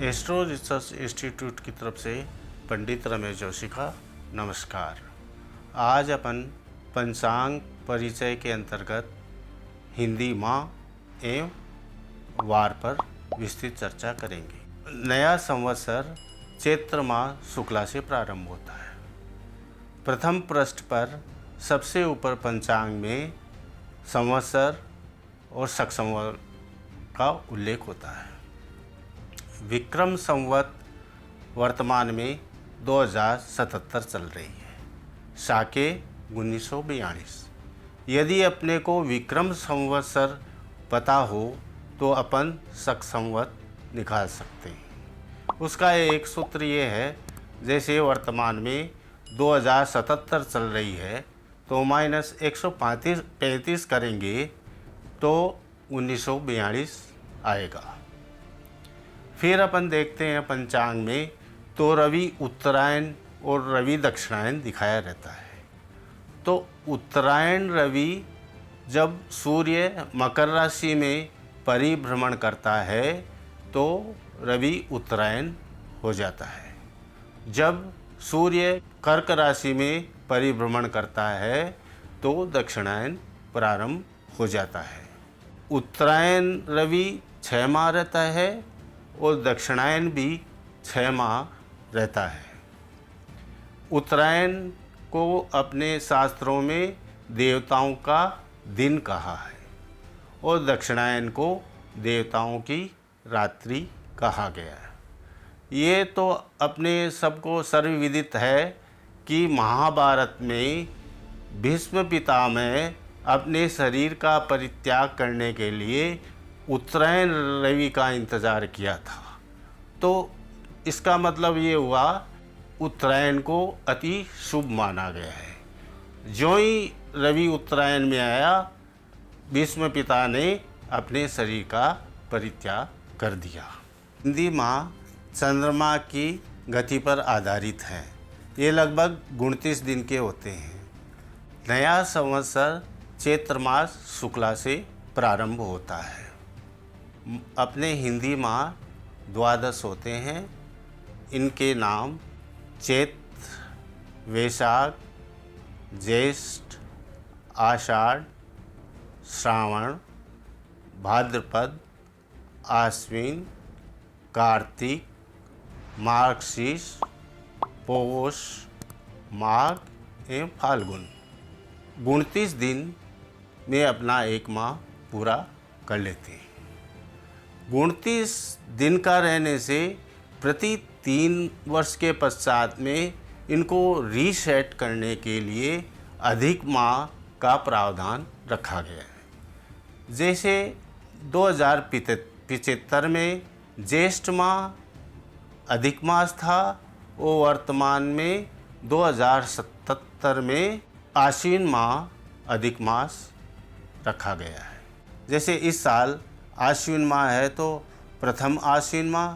Astro research institute की तरफ से पंडित रमेश जोशी का नमस्कार। आज अपन पंचांग परिचय के अंतर्गत हिंदी माह एवं वार पर विस्तृत चर्चा करेंगे। नया संवत्सर चैत्र माह शुक्ला से प्रारंभ होता है। प्रथम पृष्ठ पर सबसे ऊपर पंचांग में संवत्सर और शक संवत का उल्लेख होता है। विक्रम संवत वर्तमान में 2077 चल रही है, शाके 1942। यदि अपने को विक्रम संवत्सर पता हो तो अपन शक संवत निकाल सकते हैं। उसका एक सूत्र ये है, जैसे वर्तमान में 2077 चल रही है तो -135 करेंगे तो 1942 आएगा। फिर अपन देखते हैं पंचांग में तो रवि उत्तरायण और रवि दक्षिणायन दिखाया रहता है। तो उत्तरायण रवि जब सूर्य मकर राशि में परिभ्रमण करता है तो रवि उत्तरायण हो जाता है। जब सूर्य कर्क राशि में परिभ्रमण करता है तो दक्षिणायन प्रारंभ हो जाता है। उत्तरायण रवि 6 माह रहता है और दक्षिणायन भी 6 माह रहता है। उत्तरायण को अपने शास्त्रों में देवताओं का दिन कहा है और दक्षिणायन को देवताओं की रात्रि कहा गया है। ये तो अपने सबको सर्वविदित है कि महाभारत में भीष्म पितामह अपने शरीर का परित्याग करने के लिए उत्तरायण रवि का इंतज़ार किया था। तो इसका मतलब ये हुआ उत्तरायण को अति शुभ माना गया है। जो ही रवि उत्तरायण में आया, भीष्म पिता ने अपने शरीर का परित्याग कर दिया। हिंदी माह चंद्रमा की गति पर आधारित है। ये लगभग 29 दिन के होते हैं। नया संवत्सर चैत्र मास शुक्ला से प्रारंभ होता है। अपने हिंदी माह 12 होते हैं। इनके नाम चैत्र, वैशाख, ज्येष्ठ, आषाढ़, श्रावण, भाद्रपद, आश्विन, कार्तिक, मार्गशीर्ष, पौष, माघ एवं फाल्गुन। 29 दिन में अपना एक माह पूरा कर लेते हैं। 29 दिन का रहने से प्रति 3 वर्ष के पश्चात में इनको रीसेट करने के लिए अधिक माह का प्रावधान रखा गया है। जैसे 2075 में ज्येष्ठ माह अधिक मास था और वर्तमान में 2077 में आश्विन माह अधिक मास रखा गया है। जैसे इस साल आश्विन माह है तो प्रथम आश्विन माह,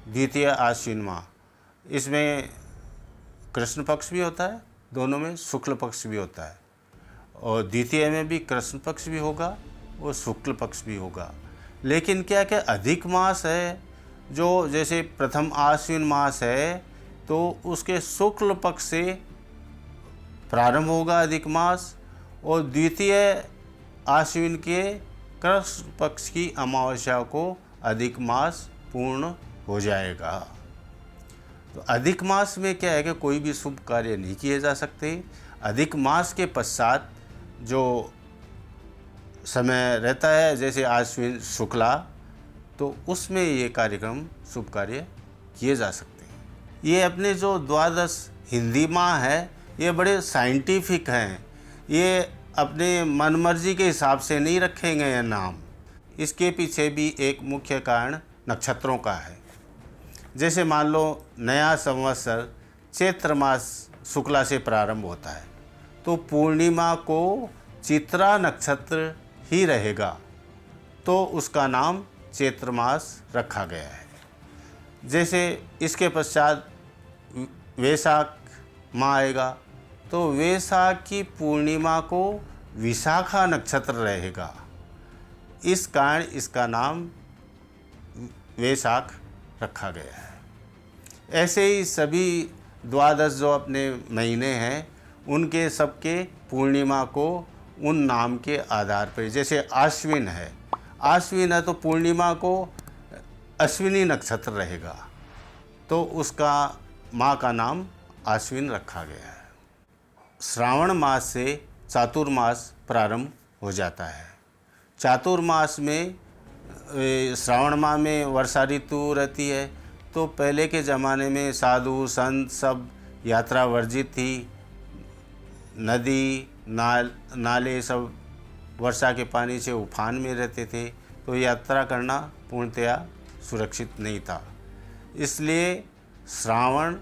द्वितीय आश्विन माह, इसमें कृष्ण पक्ष भी होता है, दोनों में शुक्ल पक्ष भी होता है, और द्वितीय में भी कृष्ण पक्ष भी होगा और शुक्ल पक्ष भी होगा। लेकिन क्या क्या अधिक मास है, जो जैसे प्रथम आश्विन मास है तो उसके शुक्ल पक्ष से प्रारंभ होगा अधिक मास और द्वितीय आश्विन के कृष्ण पक्ष की अमावस्या को अधिक मास पूर्ण हो जाएगा। तो अधिक मास में क्या है कि कोई भी शुभ कार्य नहीं किए जा सकते। अधिक मास के पश्चात जो समय रहता है, जैसे आश्विन शुक्ला, तो उसमें ये कार्यक्रम शुभ कार्य किए जा सकते हैं। ये अपने जो 12 हिंदी माह है ये बड़े साइंटिफिक हैं। ये अपने मनमर्जी के हिसाब से नहीं रखे गए हैं नाम। इसके पीछे भी एक मुख्य कारण नक्षत्रों का है। जैसे मान लो नया संवत्सर चैत्र मास शुक्ला से प्रारंभ होता है तो पूर्णिमा को चित्रा नक्षत्र ही रहेगा, तो उसका नाम चैत्र मास रखा गया है। जैसे इसके पश्चात वैशाख माह आएगा तो वैशाख की पूर्णिमा को विशाखा नक्षत्र रहेगा। इस कारण इसका नाम वैशाख रखा गया है। ऐसे ही सभी द्वादश जो अपने महीने हैं उनके सबके पूर्णिमा को उन नाम के आधार पर, जैसे आश्विन है, आश्विन है तो पूर्णिमा को अश्विनी नक्षत्र रहेगा, तो उसका माँ का नाम आश्विन रखा गया है। श्रावण मास से चातुर्मास प्रारंभ हो जाता है। चातुर्मास में श्रावण माह में वर्षा ऋतु रहती है, तो पहले के ज़माने में साधु संत सब यात्रा वर्जित थी। नदी नाले सब वर्षा के पानी से उफान में रहते थे, तो यात्रा करना पूर्णतया सुरक्षित नहीं था। इसलिए श्रावण,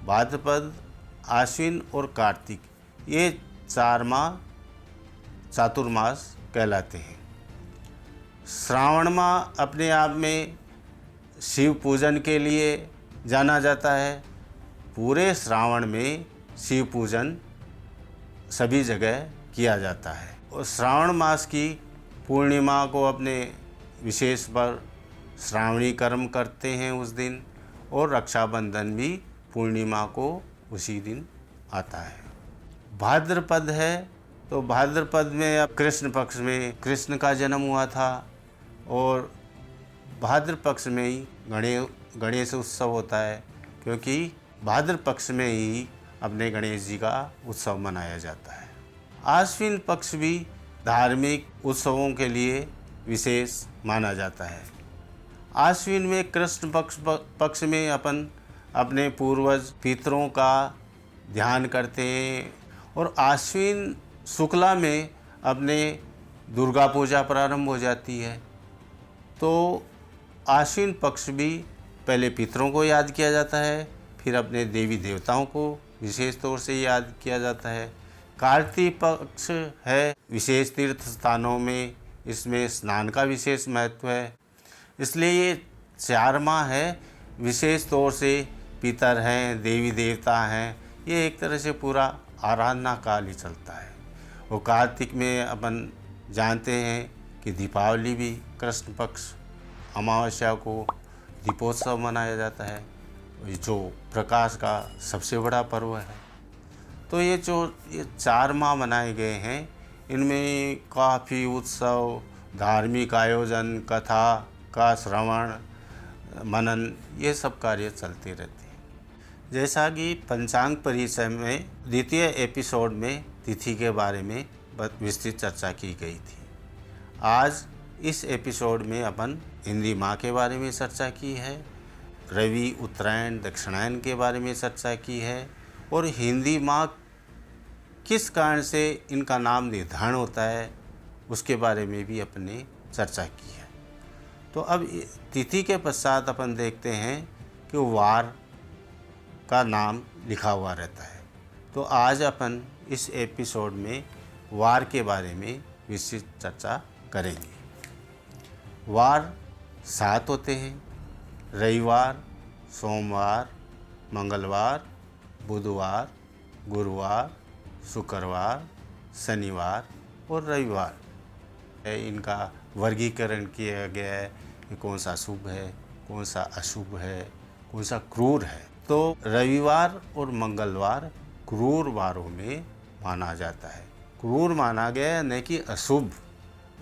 भाद्रपद, आश्विन और कार्तिक ये 4 माह चातुर्मास कहलाते हैं। श्रावण माह अपने आप में शिव पूजन के लिए जाना जाता है। पूरे श्रावण में शिव पूजन सभी जगह किया जाता है और श्रावण मास की पूर्णिमा को अपने विशेष पर श्रावणी कर्म करते हैं उस दिन, और रक्षाबंधन भी पूर्णिमा को उसी दिन आता है। भाद्रपद है तो भाद्रपद में अब कृष्ण पक्ष में कृष्ण का जन्म हुआ था, और भाद्र पक्ष में ही गणेश उत्सव होता है, क्योंकि भाद्र पक्ष में ही अपने गणेश जी का उत्सव मनाया जाता है। आश्विन पक्ष भी धार्मिक उत्सवों के लिए विशेष माना जाता है। आश्विन में कृष्ण पक्ष में अपन अपने पूर्वज पितरों का ध्यान करते हैं, और आश्विन शुक्ला में अपने दुर्गा पूजा प्रारंभ हो जाती है। तो आश्विन पक्ष भी पहले पितरों को याद किया जाता है, फिर अपने देवी देवताओं को विशेष तौर से याद किया जाता है। कार्तिक पक्ष है विशेष तीर्थ स्थानों में, इसमें स्नान का विशेष महत्व है। इसलिए ये 4 माह है, विशेष तौर से पितर हैं, देवी देवता हैं, ये एक तरह से पूरा आराधना काल ही चलता है। और कार्तिक में अपन जानते हैं कि दीपावली भी कृष्ण पक्ष अमावस्या को दीपोत्सव मनाया जाता है, जो प्रकाश का सबसे बड़ा पर्व है। तो ये 4 माह मनाए गए हैं, इनमें काफ़ी उत्सव, धार्मिक आयोजन, कथा का श्रवण, मनन, ये सब कार्य चलते रहते हैं। जैसा कि पंचांग परिचय में द्वितीय एपिसोड में तिथि के बारे में विस्तृत चर्चा की गई थी। आज इस एपिसोड में अपन हिंदी माह के बारे में चर्चा की है, रवि, उत्तरायण, दक्षिणायन के बारे में चर्चा की है, और हिंदी माह किस कारण से इनका नाम निर्धारण होता है उसके बारे में भी अपन ने चर्चा की है। तो अब तिथि के पश्चात अपन देखते हैं कि वार का नाम लिखा हुआ रहता है। तो आज अपन इस एपिसोड में वार के बारे में विस्तृत चर्चा करेंगे। वार 7 होते हैं: रविवार, सोमवार, मंगलवार, बुधवार, गुरुवार, शुक्रवार, शनिवार और रविवार। इनका वर्गीकरण किया गया है कि कौन सा शुभ है, कौन सा अशुभ है, कौन सा क्रूर है। तो रविवार और मंगलवार क्रूर वारों में माना जाता है। क्रूर माना गया है, न कि अशुभ।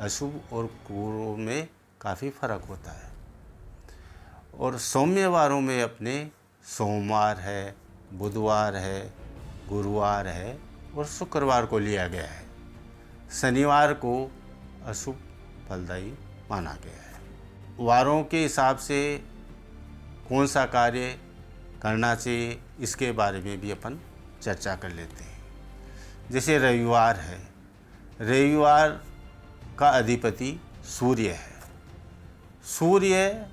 अशुभ और क्रूर में काफ़ी फर्क होता है। और सौम्यवारों में अपने सोमवार है, बुधवार है, गुरुवार है और शुक्रवार को लिया गया है। शनिवार को अशुभ फलदायी माना गया है। वारों के हिसाब से कौन सा कार्य करना चाहिए इसके बारे में भी अपन चर्चा कर लेते हैं। जैसे रविवार है, रविवार का अधिपति सूर्य है। सूर्य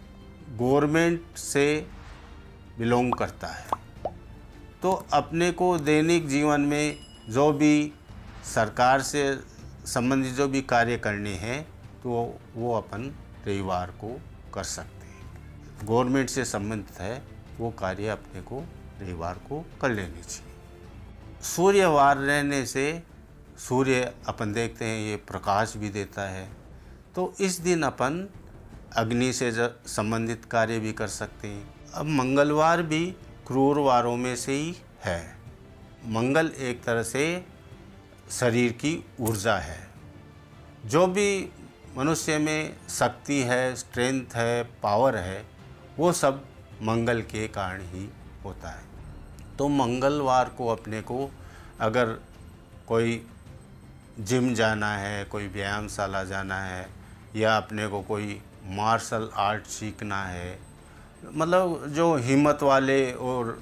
गवर्नमेंट से बिलोंग करता है, तो अपने को दैनिक जीवन में जो भी सरकार से संबंधित जो भी कार्य करने हैं तो वो अपन रविवार को कर सकते हैं। गवर्नमेंट से संबंधित है वो कार्य अपने को रविवार को कर लेनी चाहिए। सूर्यवार रहने से सूर्य अपन देखते हैं ये प्रकाश भी देता है, तो इस दिन अपन अग्नि से संबंधित कार्य भी कर सकते हैं। अब मंगलवार भी क्रूर वारों में से ही है। मंगल एक तरह से शरीर की ऊर्जा है। जो भी मनुष्य में शक्ति है, स्ट्रेंथ है, पावर है, वो सब मंगल के कारण ही होता है। तो मंगलवार को अपने को अगर कोई जिम जाना है, कोई व्यायामशाला जाना है, या अपने को कोई मार्शल आर्ट सीखना है, मतलब जो हिम्मत वाले और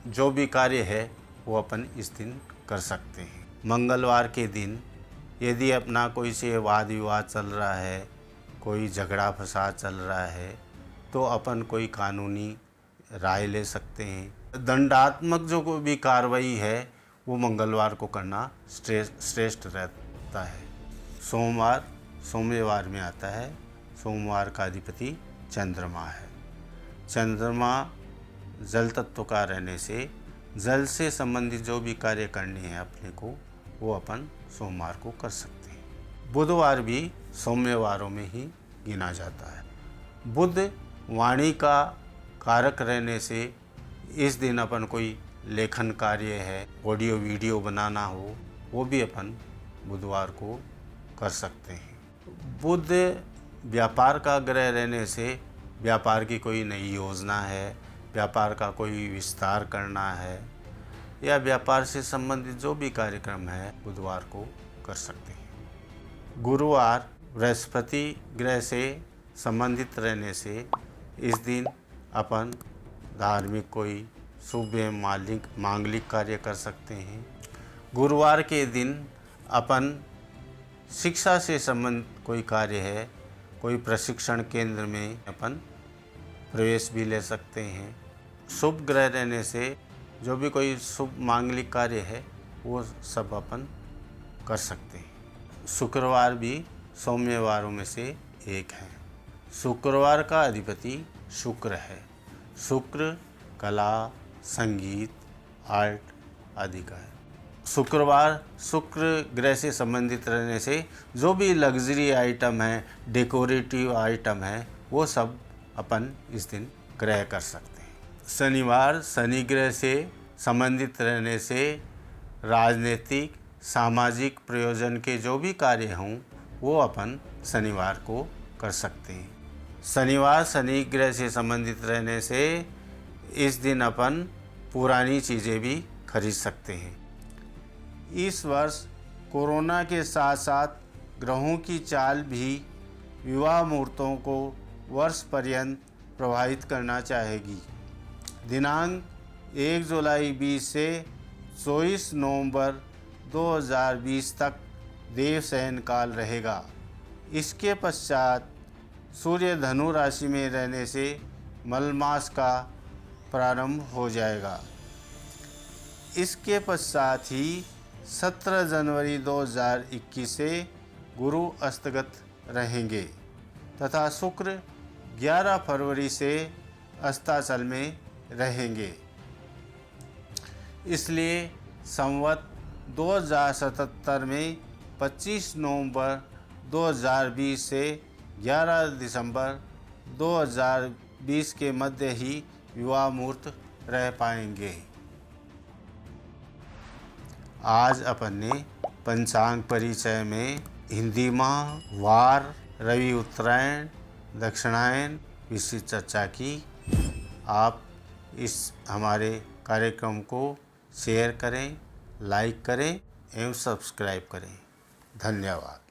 जो भी कार्य है वो अपन इस दिन कर सकते हैं। मंगलवार के दिन यदि अपना कोई से वाद विवाद चल रहा है, कोई झगड़ा फसाद चल रहा है, तो अपन कोई कानूनी राय ले सकते हैं। दंडात्मक जो कोई भी कार्रवाई है वो मंगलवार को करना श्रेष्ठ रहता है। सोमवार सोमवार में आता है। सोमवार का अधिपति चंद्रमा है। चंद्रमा जल तत्व का रहने से जल से संबंधित जो भी कार्य करने हैं अपने को, वो अपन सोमवार को कर सकते हैं। बुधवार भी सोमवारों में ही गिना जाता है। बुध वाणी का कारक रहने से इस दिन अपन कोई लेखन कार्य है, ऑडियो वीडियो बनाना हो, वो भी अपन बुधवार को कर सकते हैं। बुध व्यापार का ग्रह रहने से व्यापार की कोई नई योजना है, व्यापार का कोई विस्तार करना है, या व्यापार से संबंधित जो भी कार्यक्रम है बुधवार को कर सकते हैं। गुरुवार बृहस्पति ग्रह से संबंधित रहने से इस दिन अपन धार्मिक कोई शुभ एवं मांगलिक कार्य कर सकते हैं। गुरुवार के दिन अपन शिक्षा से संबंधित कोई कार्य है, कोई प्रशिक्षण केंद्र में अपन प्रवेश भी ले सकते हैं। शुभ ग्रह रहने से जो भी कोई शुभ मांगलिक कार्य है वो सब अपन कर सकते हैं। शुक्रवार भी सोमवारों में से एक है। शुक्रवार का अधिपति शुक्र है। शुक्र कला, संगीत, आर्ट आदि का है। शुक्रवार शुक्र ग्रह से संबंधित रहने से जो भी लग्जरी आइटम है, डेकोरेटिव आइटम है, वो सब अपन इस दिन क्रय कर सकते हैं। शनिवार शनि ग्रह से संबंधित रहने से राजनीतिक सामाजिक प्रयोजन के जो भी कार्य हों वो अपन शनिवार को कर सकते हैं। शनिवार शनि ग्रह से संबंधित रहने से इस दिन अपन पुरानी चीज़ें भी खरीद सकते हैं। इस वर्ष कोरोना के साथ साथ ग्रहों की चाल भी विवाह मुहूर्तों को वर्ष पर्यंत प्रभावित करना चाहेगी। दिनांक 1 जुलाई 20 से 24 नवंबर 2020 तक देवशयन काल रहेगा। इसके पश्चात सूर्य धनु राशि में रहने से मलमास का प्रारंभ हो जाएगा। इसके पश्चात ही 17 जनवरी 2021 से गुरु अस्तगत रहेंगे तथा शुक्र 11 फरवरी से अस्ताचल में रहेंगे। इसलिए संवत 2077 में 25 नवंबर 2020 से 11 दिसंबर 2020 के मध्य ही विवाह मुहूर्त रह पाएंगे। आज अपन ने पंचांग परिचय में हिंदी माह, वार, रवि उत्तरायण, दक्षिणायन विषय चर्चा की। आप इस हमारे कार्यक्रम को शेयर करें, लाइक करें एवं सब्सक्राइब करें। धन्यवाद।